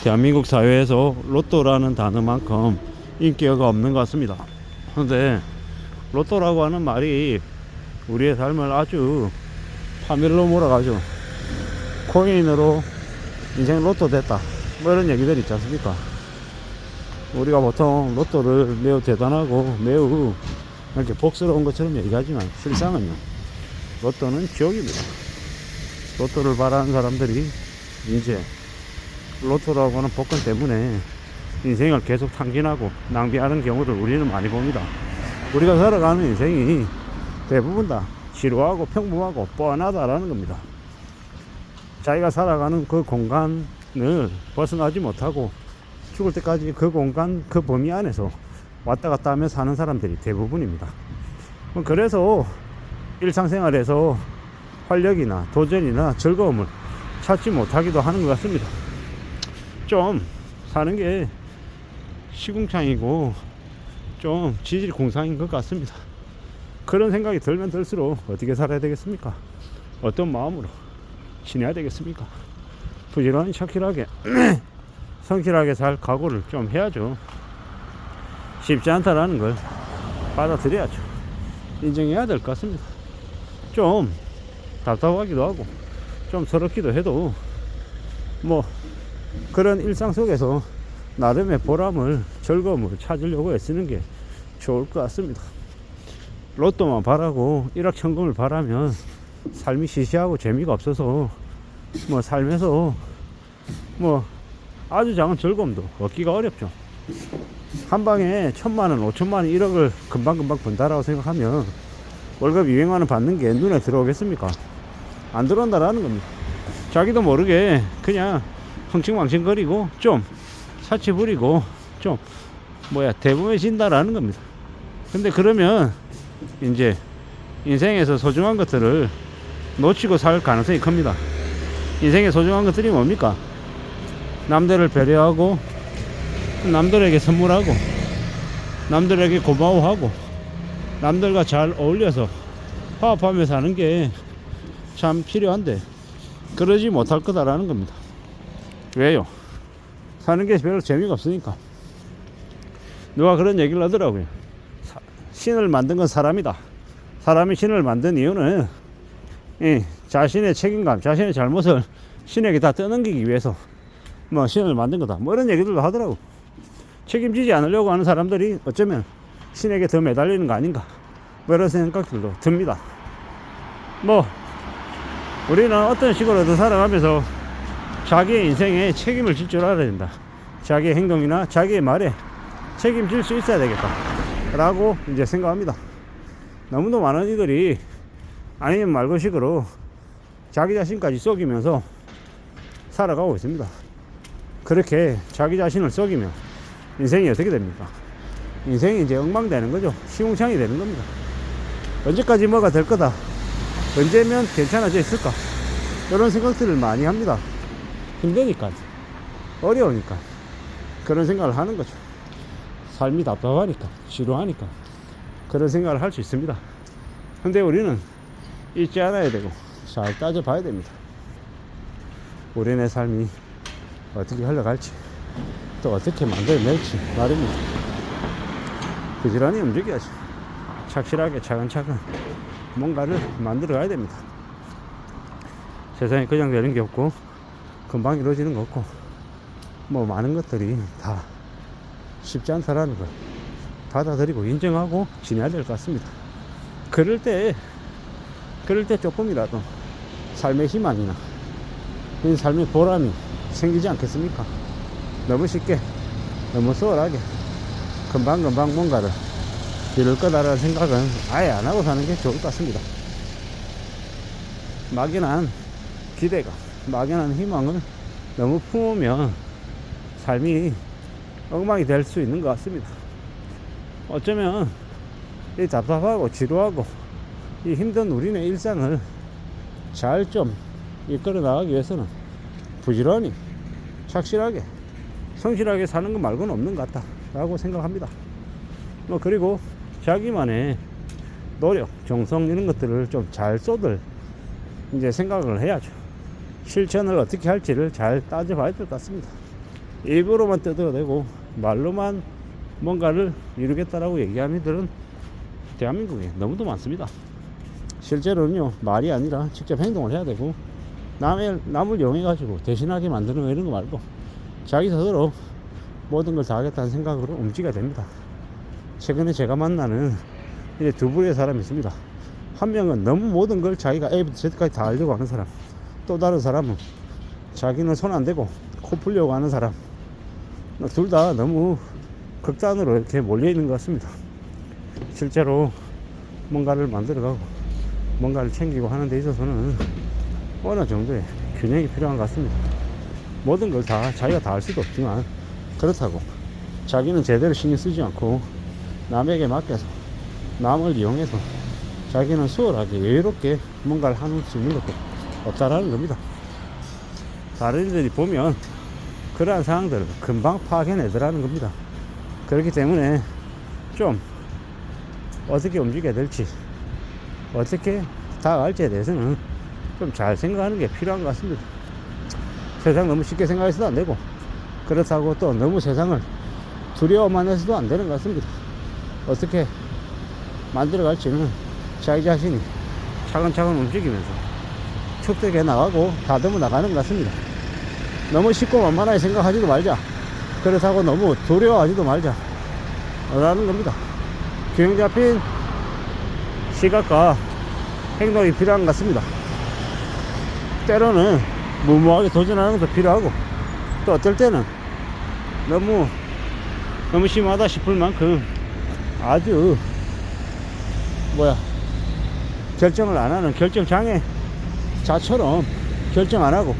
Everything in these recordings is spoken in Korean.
대한민국 사회에서 로또라는 단어만큼 인기가 없는 것 같습니다. 그런데 로또라고 하는 말이 우리의 삶을 아주 파멸로 몰아가죠. 코인으로 인생 로또 됐다, 뭐 이런 얘기들 있지 않습니까? 우리가 보통 로또를 매우 대단하고 매우 이렇게 복스러운 것처럼 얘기하지만 실상은요, 로또는 지옥입니다. 로또를 바라는 사람들이 이제 로또라고 하는 복권 때문에 인생을 계속 탕진하고 낭비하는 경우를 우리는 많이 봅니다. 우리가 살아가는 인생이 대부분 다 지루하고 평범하고 뻔하다라는 겁니다. 자기가 살아가는 그 공간을 벗어나지 못하고 죽을 때까지 그 공간, 그 범위 안에서 왔다 갔다 하며 사는 사람들이 대부분입니다. 그래서 일상생활에서 활력이나 도전이나 즐거움을 찾지 못하기도 하는 것 같습니다. 좀 사는 게 시궁창이고 좀 지질공상인 것 같습니다. 그런 생각이 들면 들수록 어떻게 살아야 되겠습니까? 어떤 마음으로 지내야 되겠습니까? 부지런히 착실하게 성실하게 살 각오를 좀 해야죠. 쉽지 않다라는 걸 받아들여야죠. 인정해야 될 것 같습니다. 좀 답답하기도 하고 좀 서럽기도 해도 뭐 그런 일상 속에서 나름의 보람을, 즐거움을 찾으려고 애쓰는 게 좋을 것 같습니다. 로또만 바라고 일확천금을 바라면 삶이 시시하고 재미가 없어서 뭐 삶에서 뭐 아주 작은 즐거움도 얻기가 어렵죠. 한 방에 1,000만원, 5천만원, 1억을 금방금방 번다라고 생각하면 월급 200만원 받는 게 눈에 들어오겠습니까? 안 들어온다라는 겁니다. 자기도 모르게 그냥 흥청망청거리고 좀 사치 부리고 좀 대범해진다라는 겁니다. 근데 그러면 이제 인생에서 소중한 것들을 놓치고 살 가능성이 큽니다. 인생의 소중한 것들이 뭡니까? 남들을 배려하고 남들에게 선물하고 남들에게 고마워하고 남들과 잘 어울려서 화합하며 사는 게 참 필요한데 그러지 못할 거다라는 겁니다. 왜요? 사는 게 별로 재미가 없으니까. 누가 그런 얘기를 하더라고요. 신을 만든 건 사람이다. 사람이 신을 만든 이유는 자신의 책임감, 자신의 잘못을 신에게 다 떠넘기기 위해서 뭐 신을 만든 거다, 뭐 이런 얘기들도 하더라고. 책임지지 않으려고 하는 사람들이 어쩌면 신에게 더 매달리는 거 아닌가, 뭐 이런 생각들도 듭니다. 뭐 우리는 어떤 식으로든 살아가면서 자기의 인생에 책임을 질 줄 알아야 된다. 자기의 행동이나 자기의 말에 책임질 수 있어야 되겠다 라고 이제 생각합니다. 너무도 많은 이들이 아니면 말고식으로 자기 자신까지 속이면서 살아가고 있습니다. 그렇게 자기 자신을 속이면 인생이 어떻게 됩니까? 인생이 이제 엉망되는 거죠. 시궁창이 되는 겁니다. 언제까지 뭐가 될 거다, 언제면 괜찮아져 있을까, 이런 생각들을 많이 합니다. 힘드니까, 어려우니까 그런 생각을 하는 거죠. 삶이 답답하니까, 지루하니까 그런 생각을 할 수 있습니다. 근데 우리는 잊지 않아야 되고 잘 따져봐야 됩니다. 우리네 삶이 어떻게 흘러갈지, 또 어떻게 만들어낼지 말입니다. 부지런히 움직여야지. 착실하게 차근차근 뭔가를 만들어 가야 됩니다. 세상에 그냥 되는 게 없고 금방 이루어지는 거 없고 뭐 많은 것들이 다 쉽지 않다라는 걸 받아들이고 인정하고 지내야 될 것 같습니다. 그럴 때 조금이라도 삶의 희망이나 이 삶의 보람이 생기지 않겠습니까? 너무 쉽게, 너무 수월하게 금방금방 뭔가를 이룰 거다라는 생각은 아예 안 하고 사는 게 좋을 것 같습니다. 막연한 기대가, 막연한 희망을 너무 품으면 삶이 엉망이 될 수 있는 것 같습니다. 어쩌면 이 답답하고 지루하고 이 힘든 우리네 일상을 잘 좀 이끌어 나가기 위해서는 부지런히 착실하게 성실하게 사는 것 말고는 없는 것 같다 라고 생각합니다. 뭐 그리고 자기만의 노력, 정성 이런 것들을 좀 잘 쏟을 이제 생각을 해야죠. 실천을 어떻게 할지를 잘 따져봐야 될 것 같습니다. 입으로만 뜯어대고 말로만 뭔가를 이루겠다라고 얘기하는 이들은 대한민국에 너무도 많습니다. 실제로는요, 말이 아니라 직접 행동을 해야 되고, 남을 이용해가지고 대신하게 만드는 거 이런 거 말고 자기 스스로 모든 걸 다 하겠다는 생각으로 움직여야 됩니다. 최근에 제가 만나는 이제 두 부류의 사람이 있습니다. 한 명은 너무 모든 걸 자기가 A부터 Z까지 다 하려고 하는 사람, 또 다른 사람은 자기는 손 안 대고 코 풀려고 하는 사람. 둘 다 너무 극단으로 이렇게 몰려 있는 것 같습니다. 실제로 뭔가를 만들어가고 뭔가를 챙기고 하는 데 있어서는 어느 정도의 균형이 필요한 것 같습니다. 모든 걸 다 자기가 다 할 수도 없지만, 그렇다고 자기는 제대로 신경 쓰지 않고 남에게 맡겨서 남을 이용해서 자기는 수월하게 여유롭게 뭔가를 하는 수 있는 것도 없다라는 겁니다. 다른 이들이 보면 그러한 상황들을 금방 파악해내더라는 겁니다. 그렇기 때문에 좀 어떻게 움직여야 될지, 어떻게 다가갈지에 대해서는 좀 잘 생각하는 게 필요한 것 같습니다. 세상 너무 쉽게 생각해서도 안 되고, 그렇다고 또 너무 세상을 두려워만 해서도 안 되는 것 같습니다. 어떻게 만들어갈지는 자기 자신이 차근차근 움직이면서 척득해 나가고 다듬어 나가는 것 같습니다. 너무 쉽고 만만하게 생각하지도 말자. 그렇다고 너무 두려워하지도 말자 라는 겁니다. 균형 잡힌 시각과 행동이 필요한 것 같습니다. 때로는 무모하게 도전하는 것도 필요하고, 또 어떨 때는 너무 심하다 싶을 만큼 아주 결정을 안 하는 결정장애자처럼 결정 안 하고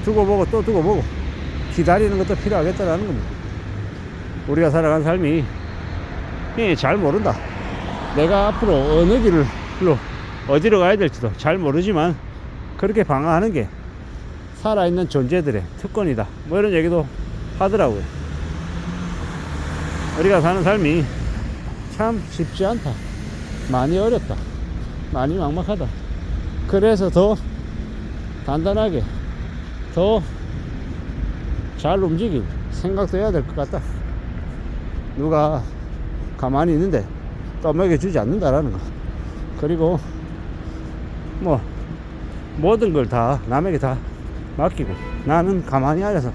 두고 보고 또 두고 보고 기다리는 것도 필요하겠다라는 겁니다. 우리가 살아가는 삶이 잘 모른다. 내가 앞으로 어느 길로 어디로 가야 될지도 잘 모르지만 그렇게 방황하는 게 살아있는 존재들의 특권이다, 뭐 이런 얘기도 하더라고요. 우리가 사는 삶이 참 쉽지 않다, 많이 어렵다, 많이 막막하다. 그래서 더 단단하게, 더 잘 움직이고 생각도 해야 될 것 같다. 누가 가만히 있는데 떠먹여주지 않는다라는 거. 그리고 모든 걸 다 남에게 다 맡기고 나는 가만히 앉아서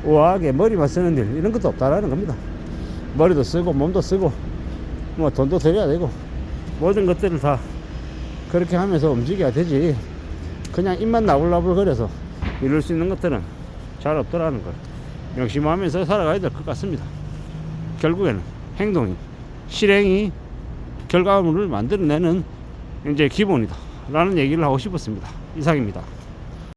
우아하게 머리만 쓰는 일, 이런 것도 없다라는 겁니다. 머리도 쓰고 몸도 쓰고 돈도 들여야 되고 모든 것들을 다 그렇게 하면서 움직여야 되지, 그냥 입만 나불나불 거려서 이룰 수 있는 것들은 잘 없더라는 걸 명심하면서 살아가야 될 것 같습니다. 결국에는 행동이, 실행이 결과물을 만들어내는 이제 기본이다 라는 얘기를 하고 싶었습니다. 이상입니다.